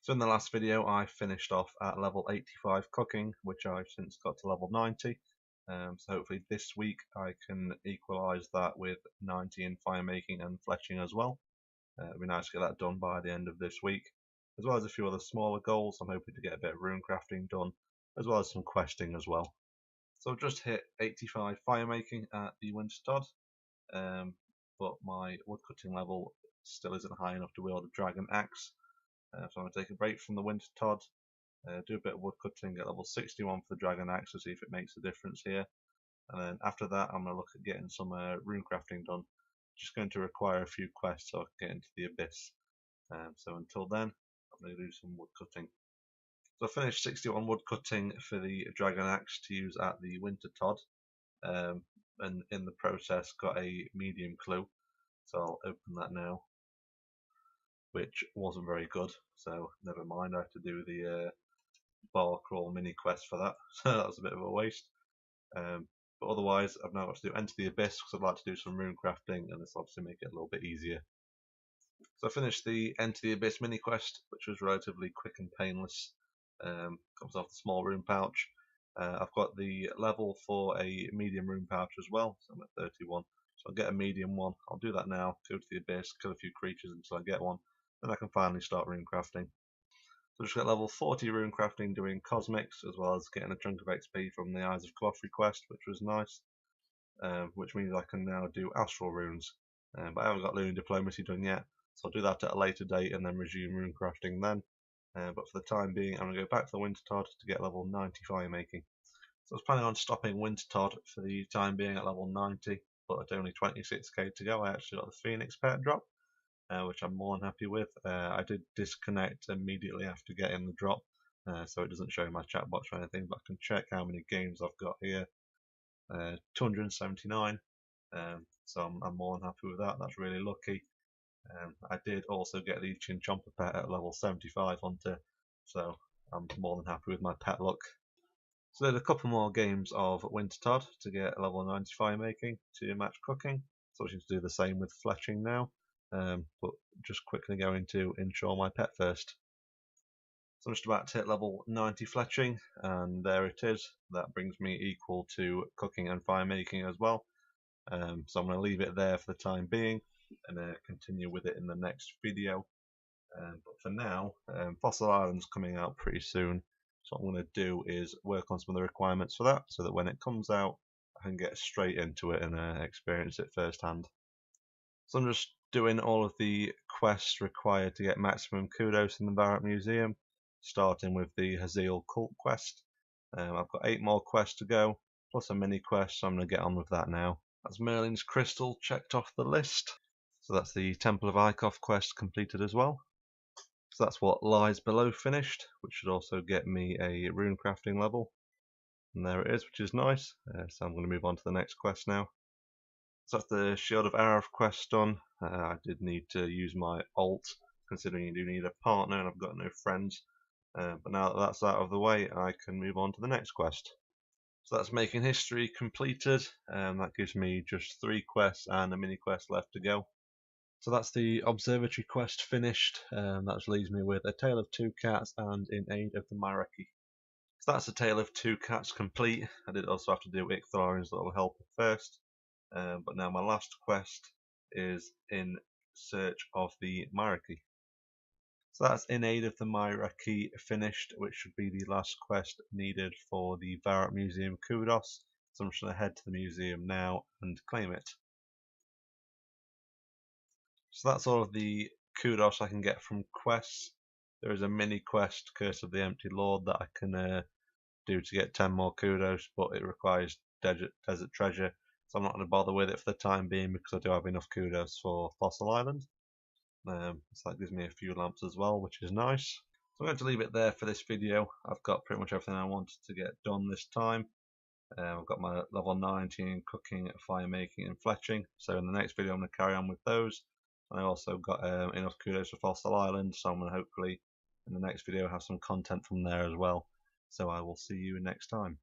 So in the last video I finished off at level 85 cooking, which I've since got to level 90. So hopefully this week I can equalise that with 90 in fire making and fletching as well. It'd be nice to get that done by the end of this week, as well as a few other smaller goals. I'm hoping to get a bit of rune crafting done, as well as some questing as well. So I've just hit 85 fire making at the Winter Todd, but my woodcutting level still isn't high enough to wield a dragon axe. So I'm going to take a break from the Winter Todd, do a bit of woodcutting at level 61 for the dragon axe to see if it makes a difference here. And then after that I'm going to look at getting some rune crafting done. Just going to require a few quests so I can get into the abyss. So until then I'm going to do some woodcutting. So I finished 61 woodcutting for the dragon axe to use at the Winter Todd, and in the process got a medium clue. So I'll open that now, which wasn't very good, so never mind. I had to do the bar crawl mini quest for that, so that was a bit of a waste. But otherwise I've now got to do Enter the Abyss because I'd like to do some rune crafting, and this will obviously make it a little bit easier. So I finished the Enter the Abyss mini quest, which was relatively quick and painless. Comes off the small rune pouch. I've got the level for a medium rune pouch as well, so I'm at 31. So I'll get a medium one. I'll do that now, go to the abyss, kill a few creatures until I get one, then I can finally start rune crafting. So just got level 40 rune crafting doing cosmics, as well as getting a chunk of XP from the Eyes of Clothry quest, which was nice. Which means I can now do astral runes. But I haven't got Lunar Diplomacy done yet, so I'll do that at a later date and then resume rune crafting then. But for the time being, I'm going to go back to the Winter Todd to get level 90 fire making. So I was planning on stopping Winter Todd for the time being at level 90, but at only 26k to go I actually got the Phoenix pet drop, which I'm more than happy with. I did disconnect immediately after getting the drop, so it doesn't show my chat box or anything, but I can check how many games I've got here. 279, so I'm more than happy with that. That's really lucky. I did also get the Chinchomper pet at level 75 hunter, so I'm more than happy with my pet luck. So there's a couple more games of Winter Todd to get level 90 fire making to match cooking. So I should do the same with fletching now, but just quickly going to insure my pet first. So I'm just about to hit level 90 fletching, and there it is. That brings me equal to cooking and fire making as well. So I'm going to leave it there for the time being and continue with it in the next video. But for now, Fossil Island's coming out pretty soon. So what I'm going to do is work on some of the requirements for that, so that when it comes out I can get straight into it and experience it firsthand. So I'm just doing all of the quests required to get maximum kudos in the Barrack Museum, starting with the Haziel Cult quest. I've got 8 more quests to go, plus a mini quest, so I'm going to get on with that now. That's Merlin's Crystal checked off the list. So that's the Temple of Ikoth quest completed as well. So that's what lies below finished, which should also get me a rune crafting level. And there it is, which is nice. So I'm going to move on to the next quest now. So that's the Shield of Arath quest done. I did need to use my alt, considering you do need a partner and I've got no friends. But now that that's out of the way, I can move on to the next quest. So that's Making History completed, and that gives me just 3 quests and a mini quest left to go. So that's the Observatory quest finished. That leaves me with A Tale of Two Cats and In Aid of the Myricky. So that's A Tale of Two Cats complete. I did also have to do Ictharian's Little Helper first, but now my last quest is In Search of the Myricky. So that's In Aid of the Myricky finished, which should be the last quest needed for the Barrack Museum Kudos. So I'm just going to head to the museum now and claim it. So that's all of the kudos I can get from quests. There is a mini quest, Curse of the Empty Lord, that I can do to get 10 more kudos, but it requires desert treasure, so I'm not going to bother with it for the time being because I do have enough kudos for Fossil Island. So that gives me a few lamps as well, which is nice. So I'm going to leave it there for this video. I've got pretty much everything I wanted to get done this time. I've got my level 19 cooking, fire making and fletching, so in the next video I'm going to carry on with those. And I also got enough kudos for Fossil Island, so I'm going to hopefully in the next video have some content from there as well. So I will see you next time.